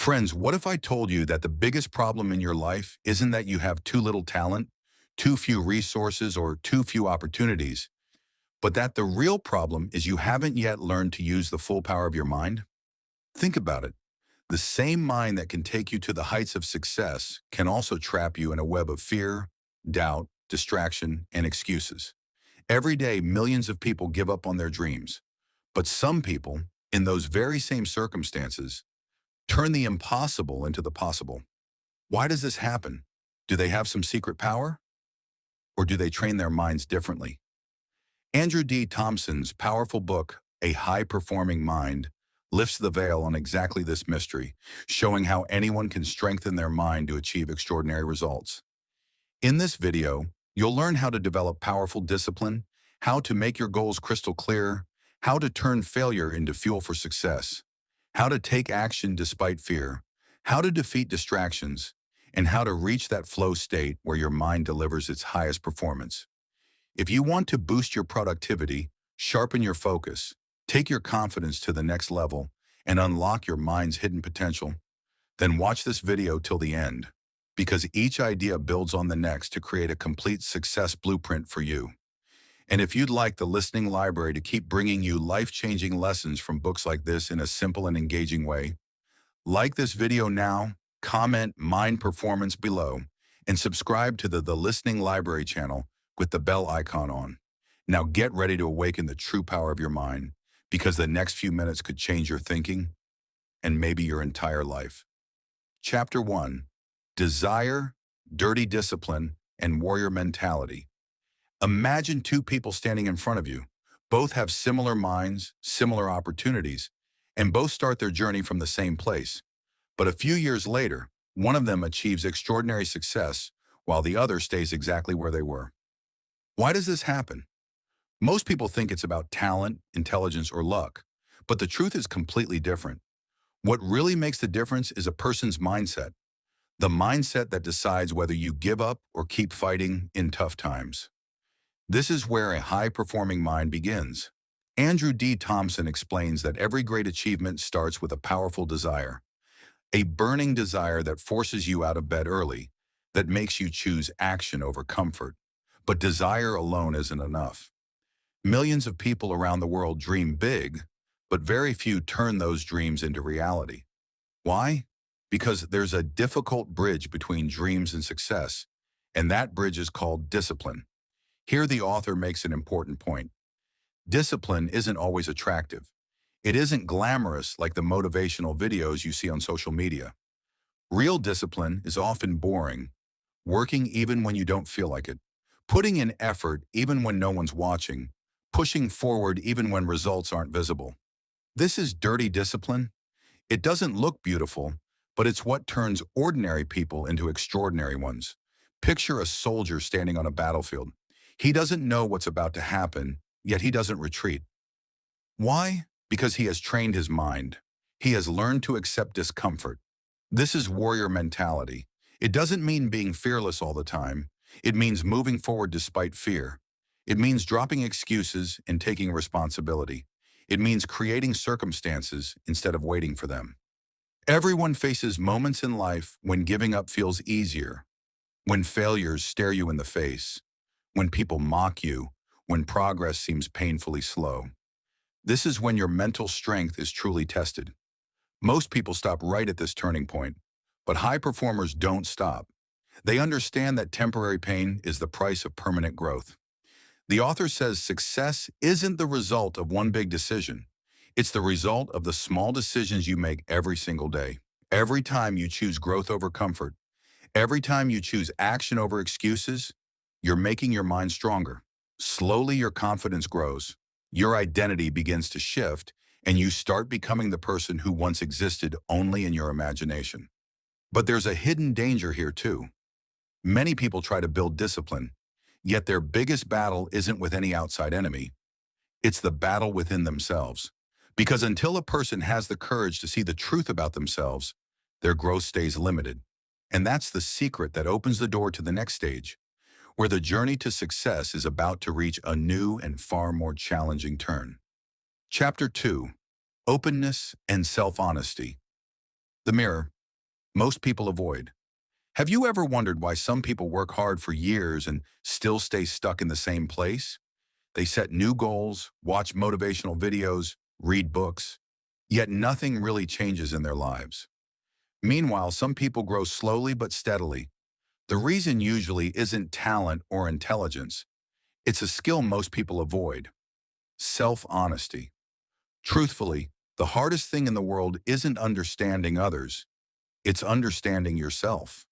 Friends, what if I told you that the biggest problem in your life isn't that you have too little talent, too few resources, or too few opportunities, but that the real problem is you haven't yet learned to use the full power of your mind? Think about it. The same mind that can take you to the heights of success can also trap you in a web of fear, doubt, distraction, and excuses. Every day, millions of people give up on their dreams, but some people, in those very same circumstances, turn the impossible into the possible. Why does this happen? Do they have some secret power? Or do they train their minds differently? Thomson's powerful book, A High-Performing Mind, lifts the veil on exactly this mystery, showing how anyone can strengthen their mind to achieve extraordinary results. In this video, you'll learn how to develop powerful discipline, how to make your goals crystal clear, how to turn failure into fuel for success, how to take action despite fear, how to defeat distractions, and how to reach that flow state where your mind delivers its highest performance. If you want to boost your productivity, sharpen your focus, take your confidence to the next level, and unlock your mind's hidden potential, then watch this video till the end, because each idea builds on the next to create a complete success blueprint for you. And if you'd like the listening library to keep bringing you life-changing lessons from books like this in a simple and engaging way, like this video now, comment Mind Performance below, and subscribe to the Listening Library channel with the bell icon on. Now get ready to awaken the true power of your mind, because the next few minutes could change your thinking and maybe your entire life. Chapter 1. Desire, Dirty Discipline, and Warrior Mentality. Imagine two people standing in front of you. Both have similar minds, similar opportunities, and both start their journey from the same place. But a few years later, one of them achieves extraordinary success while the other stays exactly where they were. Why does this happen? Most people think it's about talent, intelligence, or luck, but the truth is completely different. What really makes the difference is a person's mindset, the mindset that decides whether you give up or keep fighting in tough times. This is where a high-performing mind begins. Thomson explains that every great achievement starts with a powerful desire, a burning desire that forces you out of bed early, that makes you choose action over comfort. But desire alone isn't enough. Millions of people around the world dream big, but very few turn those dreams into reality. Why? Because there's a difficult bridge between dreams and success, and that bridge is called discipline. Here the author makes an important point. Discipline isn't always attractive. It isn't glamorous like the motivational videos you see on social media. Real discipline is often boring, working even when you don't feel like it, putting in effort even when no one's watching, pushing forward even when results aren't visible. This is dirty discipline. It doesn't look beautiful, but it's what turns ordinary people into extraordinary ones. Picture a soldier standing on a battlefield. He doesn't know what's about to happen, yet he doesn't retreat. Why? Because he has trained his mind. He has learned to accept discomfort. This is warrior mentality. It doesn't mean being fearless all the time. It means moving forward despite fear. It means dropping excuses and taking responsibility. It means creating circumstances instead of waiting for them. Everyone faces moments in life when giving up feels easier, when failures stare you in the face, when people mock you, when progress seems painfully slow. This is when your mental strength is truly tested. Most people stop right at this turning point, but high performers don't stop. They understand that temporary pain is the price of permanent growth. The author says success isn't the result of one big decision. It's the result of the small decisions you make every single day. Every time you choose growth over comfort, every time you choose action over excuses, you're making your mind stronger. Slowly your confidence grows, your identity begins to shift, and you start becoming the person who once existed only in your imagination. But there's a hidden danger here too. Many people try to build discipline, yet their biggest battle isn't with any outside enemy. It's the battle within themselves. Because until a person has the courage to see the truth about themselves, their growth stays limited. And that's the secret that opens the door to the next stage, where the journey to success is about to reach a new and far more challenging turn. Chapter 2. Openness and Self-Honesty. The mirror. most people avoid. Have you ever wondered why some people work hard for years and still stay stuck in the same place? They set new goals, watch motivational videos, read books, yet nothing really changes in their lives. Meanwhile, some people grow slowly but steadily. The reason usually isn't talent or intelligence. It's a skill most people avoid: self-honesty. Truthfully, the hardest thing in the world isn't understanding others, it's understanding yourself.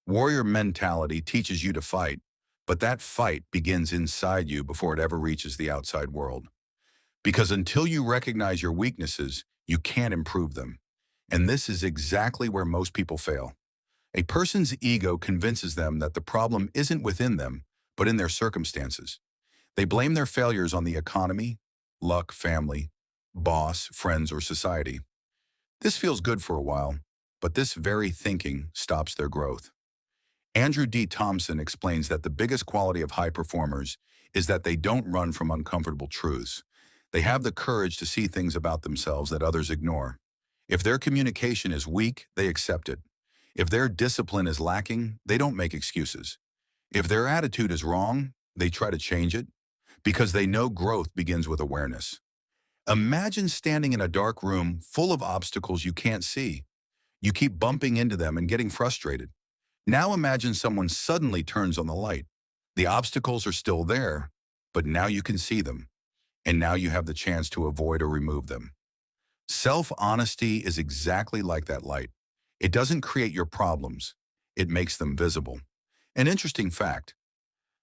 Warrior mentality teaches you to fight, but that fight begins inside you before it ever reaches the outside world. Because until you recognize your weaknesses, you can't improve them. And this is exactly where most people fail. A person's ego convinces them that the problem isn't within them, but in their circumstances. They blame their failures on the economy, luck, family, boss, friends, or society. This feels good for a while, but this very thinking stops their growth. Andrew D. Thomson explains that the biggest quality of high performers is that they don't run from uncomfortable truths. They have the courage to see things about themselves that others ignore. If their communication is weak, they accept it. If their discipline is lacking, they don't make excuses. If their attitude is wrong, they try to change it because they know growth begins with awareness. Imagine standing in a dark room full of obstacles you can't see. You keep bumping into them and getting frustrated. Now imagine someone suddenly turns on the light. The obstacles are still there, but now you can see them, and now you have the chance to avoid or remove them. Self-honesty is exactly like that light. It doesn't create your problems, it makes them visible. An interesting fact: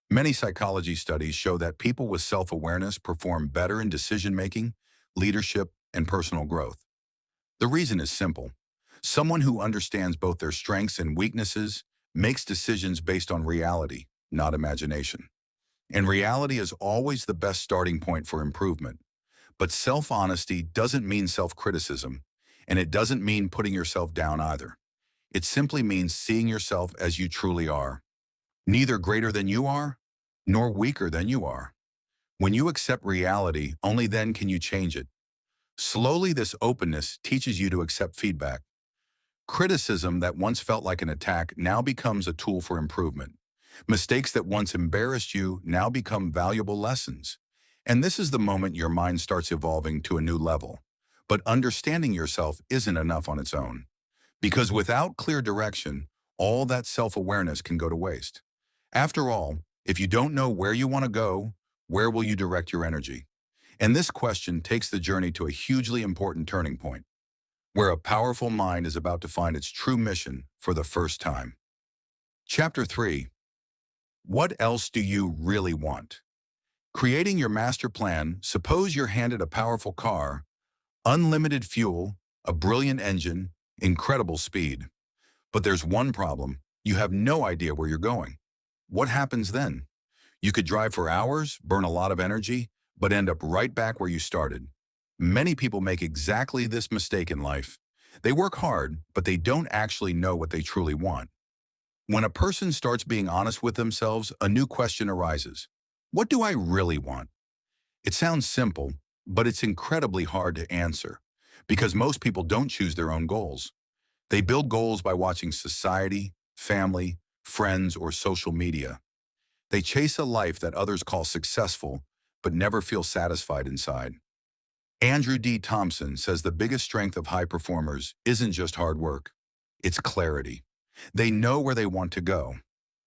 many psychology studies show that people with self-awareness perform better in decision-making, leadership, and personal growth. The reason is simple. Someone who understands both their strengths and weaknesses makes decisions based on reality, not imagination. And reality is always the best starting point for improvement. But self-honesty doesn't mean self-criticism, and it doesn't mean putting yourself down either. It simply means seeing yourself as you truly are, neither greater than you are, nor weaker than you are. When you accept reality, only then can you change it. Slowly, this openness teaches you to accept feedback. Criticism that once felt like an attack now becomes a tool for improvement. Mistakes that once embarrassed you now become valuable lessons. And this is the moment your mind starts evolving to a new level. But understanding yourself isn't enough on its own. Because without clear direction, all that self-awareness can go to waste. After all, if you don't know where you want to go, where will you direct your energy? And this question takes the journey to a hugely important turning point, where a powerful mind is about to find its true mission for the first time. Chapter 3. What else do you really want? Creating your master plan. Suppose you're handed a powerful car, unlimited fuel, a brilliant engine, incredible speed. But there's one problem. You have no idea where you're going. What happens then? You could drive for hours, burn a lot of energy, but end up right back where you started. Many people make exactly this mistake in life. They work hard, but they don't actually know what they truly want. When a person starts being honest with themselves, a new question arises. What do I really want? It sounds simple, but it's incredibly hard to answer, because most people don't choose their own goals. They build goals by watching society, family, friends, or social media. They chase a life that others call successful, but never feel satisfied inside. Andrew D. Thomson says the biggest strength of high performers isn't just hard work, it's clarity. They know where they want to go.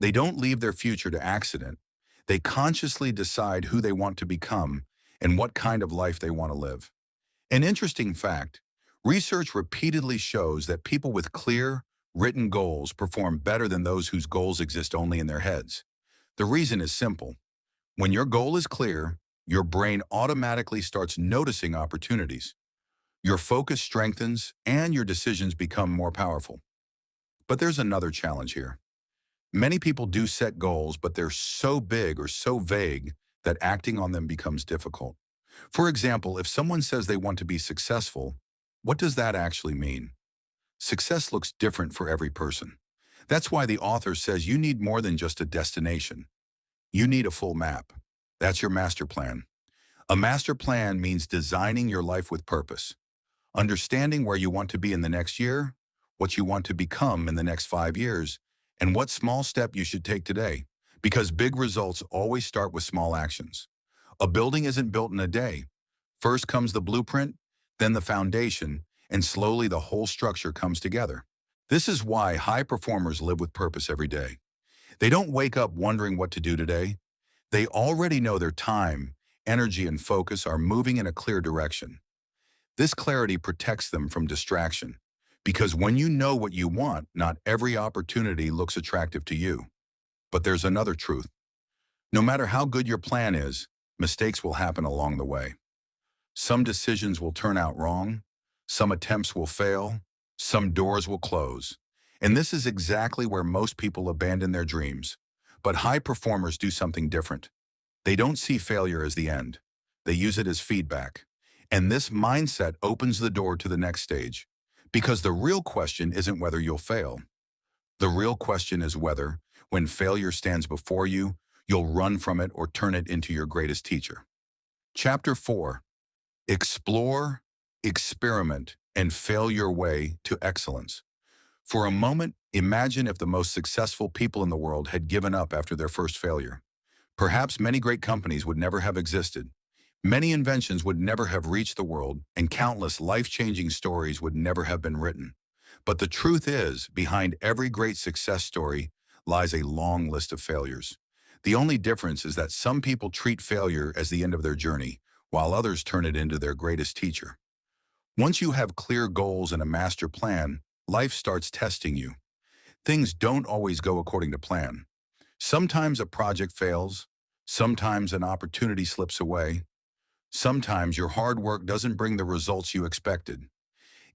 They don't leave their future to accident. They consciously decide who they want to become and what kind of life they want to live. An interesting fact: research repeatedly shows that people with clear, written goals perform better than those whose goals exist only in their heads. The reason is simple. When your goal is clear, your brain automatically starts noticing opportunities. Your focus strengthens and your decisions become more powerful. But there's another challenge here. Many people do set goals, but they're so big or so vague that acting on them becomes difficult. For example, if someone says they want to be successful, what does that actually mean? Success looks different for every person. That's why the author says you need more than just a destination. You need a full map. That's your master plan. A master plan means designing your life with purpose, understanding where you want to be in the next year, what you want to become in the next 5 years, and what small step you should take today. Because big results always start with small actions. A building isn't built in a day. First comes the blueprint, then the foundation, and slowly the whole structure comes together. This is why high performers live with purpose every day. They don't wake up wondering what to do today. They already know their time, energy, and focus are moving in a clear direction. This clarity protects them from distraction. Because when you know what you want, not every opportunity looks attractive to you. But there's another truth. No matter how good your plan is, mistakes will happen along the way. Some decisions will turn out wrong, some attempts will fail, some doors will close. And this is exactly where most people abandon their dreams. But high performers do something different. They don't see failure as the end. They use it as feedback. And this mindset opens the door to the next stage. Because the real question isn't whether you'll fail. The real question is whether, when failure stands before you, you'll run from it or turn it into your greatest teacher. Chapter 4. Explore, experiment, and fail your way to excellence. For a moment, imagine if the most successful people in the world had given up after their first failure. Perhaps many great companies would never have existed. Many inventions would never have reached the world, and countless life-changing stories would never have been written. But the truth is, behind every great success story lies a long list of failures. The only difference is that some people treat failure as the end of their journey, while others turn it into their greatest teacher. Once you have clear goals and a master plan, life starts testing you. Things don't always go according to plan. Sometimes a project fails, sometimes an opportunity slips away, sometimes your hard work doesn't bring the results you expected.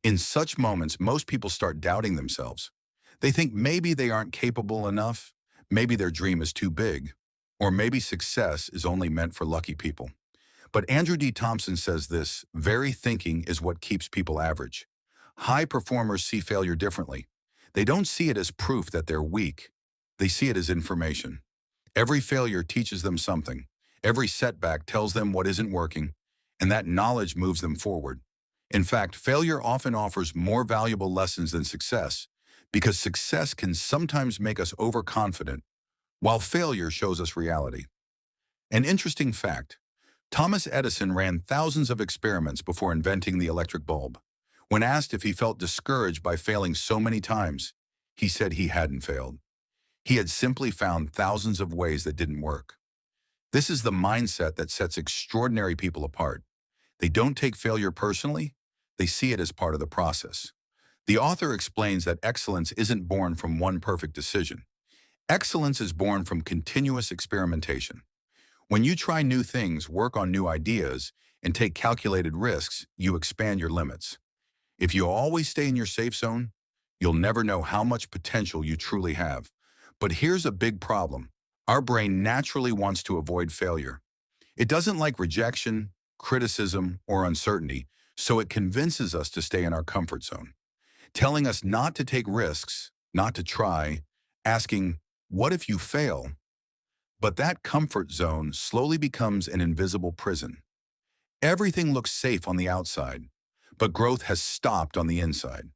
In such moments, most people start doubting themselves. They think maybe they aren't capable enough, maybe their dream is too big, or maybe success is only meant for lucky people. But Andrew D. Thomson says this very thinking is what keeps people average. High performers see failure differently. They don't see it as proof that they're weak. They see it as information. Every failure teaches them something. Every setback tells them what isn't working, and that knowledge moves them forward. In fact, failure often offers more valuable lessons than success, because success can sometimes make us overconfident, while failure shows us reality. An interesting fact: Thomas Edison ran thousands of experiments before inventing the electric bulb. When asked if he felt discouraged by failing so many times, he said he hadn't failed. He had simply found thousands of ways that didn't work. This is the mindset that sets extraordinary people apart. They don't take failure personally, they see it as part of the process. The author explains that excellence isn't born from one perfect decision. Excellence is born from continuous experimentation. When you try new things, work on new ideas, and take calculated risks, you expand your limits. If you always stay in your safe zone, you'll never know how much potential you truly have. But here's a big problem. Our brain naturally wants to avoid failure. It doesn't like rejection, criticism, or uncertainty, so it convinces us to stay in our comfort zone, telling us not to take risks, not to try, asking, "What if you fail?" But that comfort zone slowly becomes an invisible prison. Everything looks safe on the outside, but growth has stopped on the inside.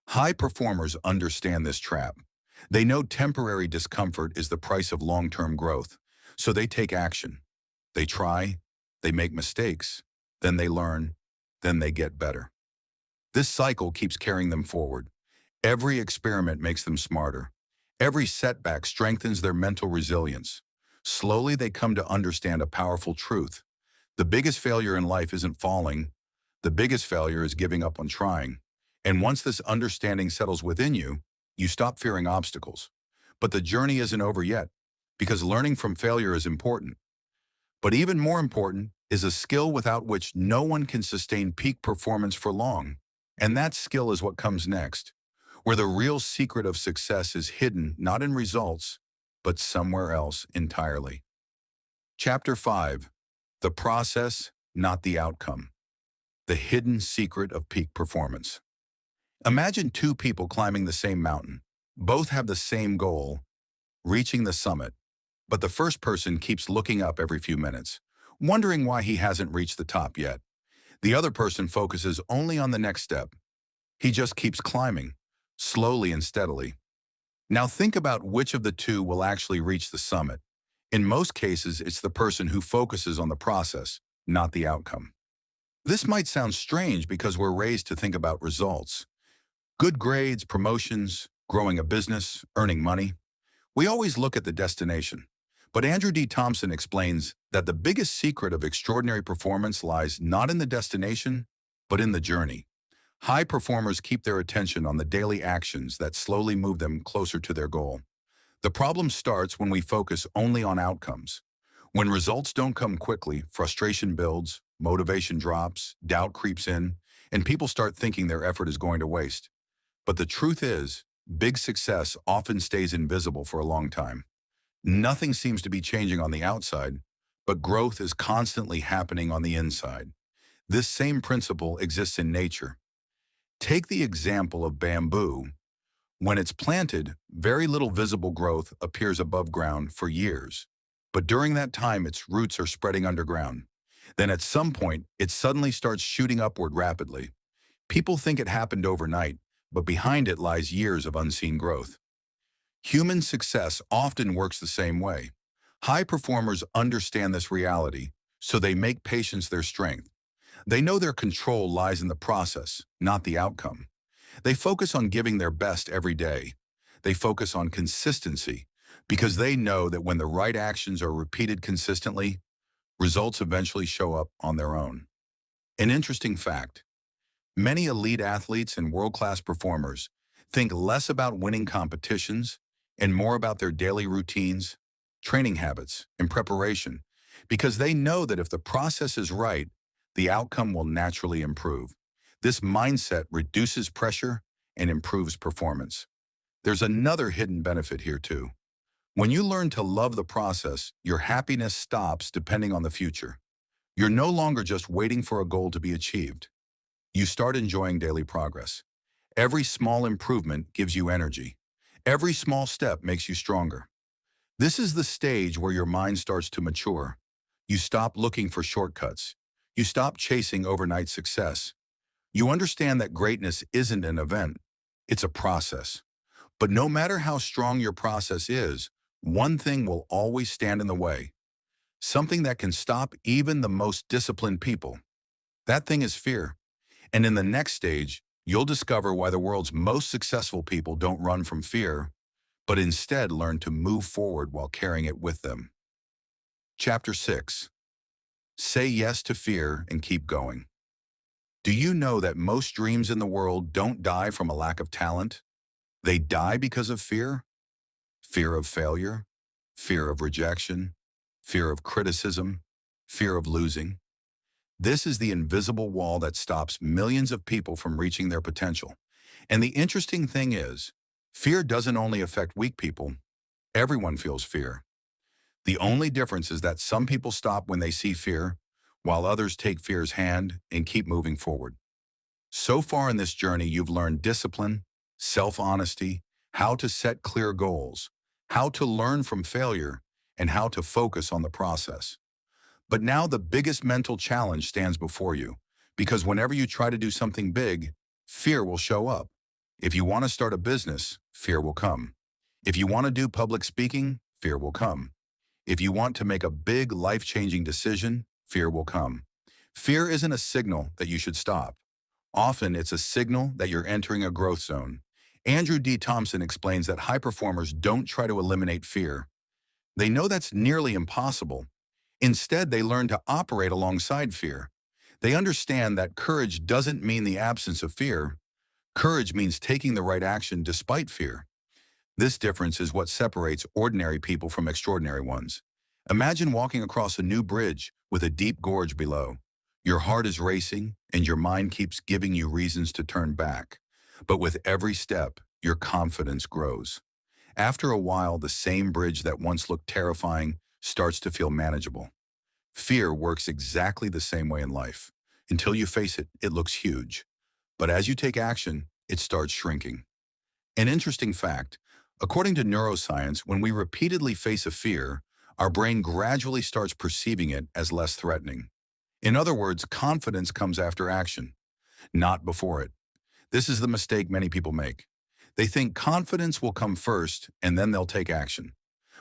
High performers understand this trap. They know temporary discomfort is the price of long-term growth, so they take action. They try, they make mistakes, then they learn, then they get better. This cycle keeps carrying them forward. Every experiment makes them smarter. Every setback strengthens their mental resilience. Slowly, they come to understand a powerful truth. The biggest failure in life isn't falling. The biggest failure is giving up on trying. And once this understanding settles within you, you stop fearing obstacles. But the journey isn't over yet, because learning from failure is important. But even more important is a skill without which no one can sustain peak performance for long. And that skill is what comes next, where the real secret of success is hidden not in results, but somewhere else entirely. Chapter 5. The process, not the outcome. The hidden secret of peak performance. Imagine two people climbing the same mountain. Both have the same goal, reaching the summit. But the first person keeps looking up every few minutes, wondering why he hasn't reached the top yet. The other person focuses only on the next step. He just keeps climbing, slowly and steadily. Now think about which of the two will actually reach the summit. In most cases, it's the person who focuses on the process, not the outcome. This might sound strange because we're raised to think about results. Good grades, promotions, growing a business, earning money. We always look at the destination. But Andrew D. Thomson explains that the biggest secret of extraordinary performance lies not in the destination, but in the journey. High performers keep their attention on the daily actions that slowly move them closer to their goal. The problem starts when we focus only on outcomes. When results don't come quickly, frustration builds, motivation drops, doubt creeps in, and people start thinking their effort is going to waste. But the truth is, big success often stays invisible for a long time. Nothing seems to be changing on the outside, but growth is constantly happening on the inside. This same principle exists in nature. Take the example of bamboo. When it's planted, very little visible growth appears above ground for years. But during that time, its roots are spreading underground. Then at some point, it suddenly starts shooting upward rapidly. People think it happened overnight, but behind it lies years of unseen growth. Human success often works the same way. High performers understand this reality, so they make patience their strength. They know their control lies in the process, not the outcome. They focus on giving their best every day. They focus on consistency because they know that when the right actions are repeated consistently, results eventually show up on their own. An interesting fact: many elite athletes and world-class performers think less about winning competitions and more about their daily routines, training habits, and preparation, because they know that if the process is right, the outcome will naturally improve. This mindset reduces pressure and improves performance. There's another hidden benefit here too. When you learn to love the process, your happiness stops depending on the future. You're no longer just waiting for a goal to be achieved. You start enjoying daily progress. Every small improvement gives you energy. Every small step makes you stronger. This is the stage where your mind starts to mature. You stop looking for shortcuts. You stop chasing overnight success. You understand that greatness isn't an event, it's a process. But no matter how strong your process is, one thing will always stand in the way. Something that can stop even the most disciplined people. That thing is fear. And in the next stage, you'll discover why the world's most successful people don't run from fear, but instead learn to move forward while carrying it with them. Chapter 6. Say yes to fear and keep going. Do you know that most dreams in the world don't die from a lack of talent? They die because of fear. Fear of failure, fear of rejection, fear of criticism, fear of losing. This is the invisible wall that stops millions of people from reaching their potential. And the interesting thing is, fear doesn't only affect weak people. Everyone feels fear. The only difference is that some people stop when they see fear, while others take fear's hand and keep moving forward. So far in this journey, you've learned discipline, self-honesty, how to set clear goals, how to learn from failure, and how to focus on the process. But now the biggest mental challenge stands before you, because whenever you try to do something big, fear will show up. If you want to start a business, fear will come. If you want to do public speaking, fear will come. If you want to make a big, life-changing decision, fear will come. Fear isn't a signal that you should stop. Often, it's a signal that you're entering a growth zone. Andrew D. Thomson explains that high performers don't try to eliminate fear. They know that's nearly impossible. Instead, they learn to operate alongside fear. They understand that courage doesn't mean the absence of fear. Courage means taking the right action despite fear. This difference is what separates ordinary people from extraordinary ones. Imagine walking across a new bridge with a deep gorge below. Your heart is racing, and your mind keeps giving you reasons to turn back. But with every step, your confidence grows. After a while, the same bridge that once looked terrifying starts to feel manageable. Fear works exactly the same way in life. Until you face it, it looks huge. But as you take action, it starts shrinking. An interesting fact: according to neuroscience, when we repeatedly face a fear, our brain gradually starts perceiving it as less threatening. In other words, confidence comes after action, not before it. This is the mistake many people make. They think confidence will come first and then they'll take action.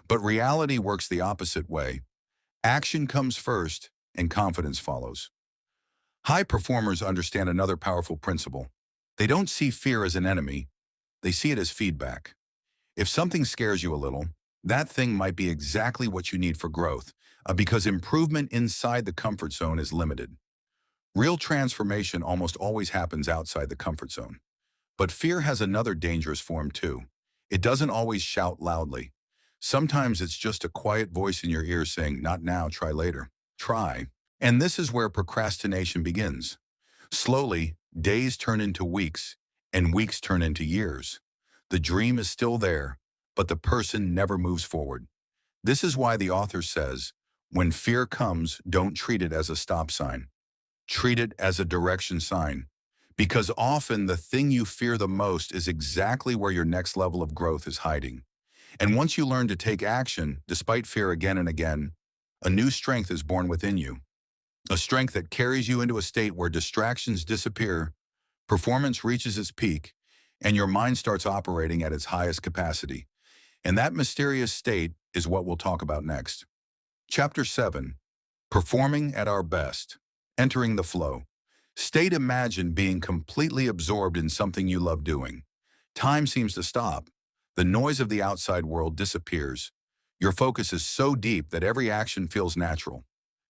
But reality works the opposite way. Action comes first and confidence follows. High performers understand another powerful principle. They don't see fear as an enemy, they see it as feedback. If something scares you a little, that thing might be exactly what you need for growth, because improvement inside the comfort zone is limited. Real transformation almost always happens outside the comfort zone. But fear has another dangerous form too. It doesn't always shout loudly. Sometimes it's just a quiet voice in your ear saying, "Not now, try later." Try. And this is where procrastination begins. Slowly, days turn into weeks, and weeks turn into years. The dream is still there, but the person never moves forward. This is why the author says, when fear comes, don't treat it as a stop sign. Treat it as a direction sign. Because often the thing you fear the most is exactly where your next level of growth is hiding. And once you learn to take action, despite fear again and again, a new strength is born within you. A strength that carries you into a state where distractions disappear, performance reaches its peak, and your mind starts operating at its highest capacity. And that mysterious state is what we'll talk about next. Chapter 7. Performing at our best. Entering the flow. State imagine being completely absorbed in something you love doing. Time seems to stop. The noise of the outside world disappears. Your focus is so deep that every action feels natural.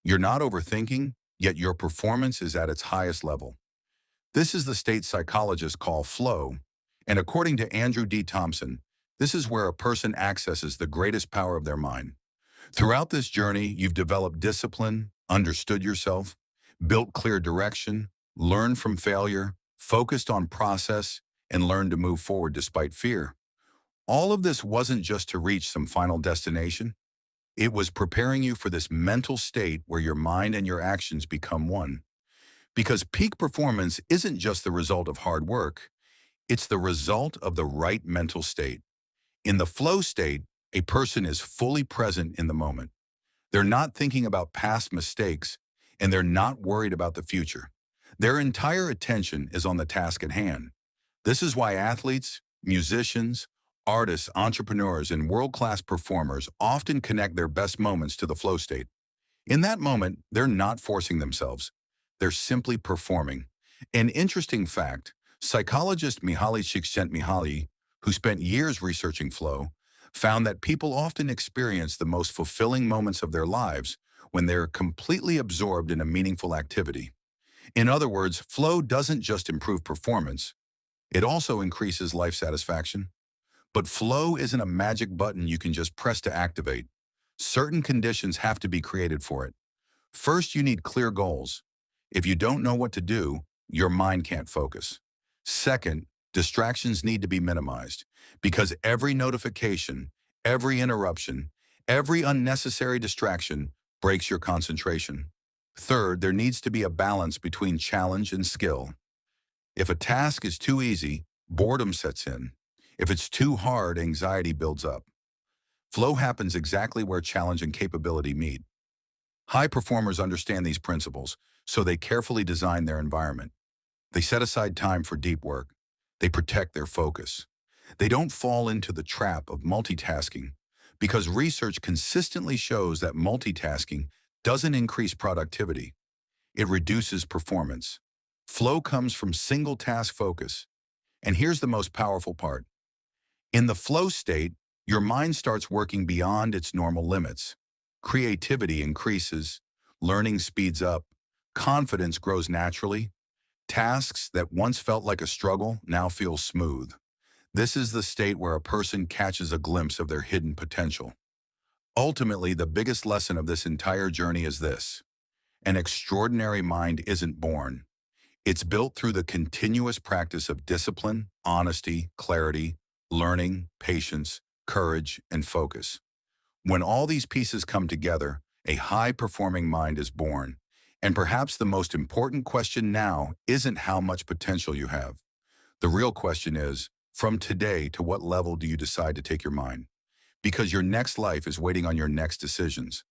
You're not overthinking, yet your performance is at its highest level. This is the state psychologists call flow, and according to Andrew D. Thomson, this is where a person accesses the greatest power of their mind. Throughout this journey, you've developed discipline, understood yourself, built clear direction, learned from failure, focused on process, and learned to move forward despite fear. All of this wasn't just to reach some final destination. It was preparing you for this mental state where your mind and your actions become one. Because peak performance isn't just the result of hard work, it's the result of the right mental state. In the flow state, a person is fully present in the moment. They're not thinking about past mistakes, and they're not worried about the future. Their entire attention is on the task at hand. This is why athletes, musicians, artists, entrepreneurs, and world-class performers often connect their best moments to the flow state. In that moment, they're not forcing themselves. They're simply performing. An interesting fact, psychologist Mihaly Csikszentmihalyi, who spent years researching flow, found that people often experience the most fulfilling moments of their lives when they're completely absorbed in a meaningful activity. In other words, flow doesn't just improve performance, it also increases life satisfaction. But flow isn't a magic button you can just press to activate. Certain conditions have to be created for it. First, you need clear goals. If you don't know what to do, your mind can't focus. Second, distractions need to be minimized, because every notification, every interruption, every unnecessary distraction breaks your concentration. Third, there needs to be a balance between challenge and skill. If a task is too easy, boredom sets in. If it's too hard, anxiety builds up. Flow happens exactly where challenge and capability meet. High performers understand these principles, so they carefully design their environment. They set aside time for deep work. They protect their focus. They don't fall into the trap of multitasking, because research consistently shows that multitasking doesn't increase productivity. It reduces performance. Flow comes from single task focus. And here's the most powerful part. In the flow state, your mind starts working beyond its normal limits. Creativity increases, learning speeds up, confidence grows naturally. Tasks that once felt like a struggle now feel smooth. This is the state where a person catches a glimpse of their hidden potential. Ultimately, the biggest lesson of this entire journey is this: an extraordinary mind isn't born. It's built through the continuous practice of discipline, honesty, clarity, learning, patience, courage, and focus. When all these pieces come together, a high-performing mind is born. And perhaps the most important question now isn't how much potential you have. The real question is, from today, to what level do you decide to take your mind? Because your next life is waiting on your next decisions.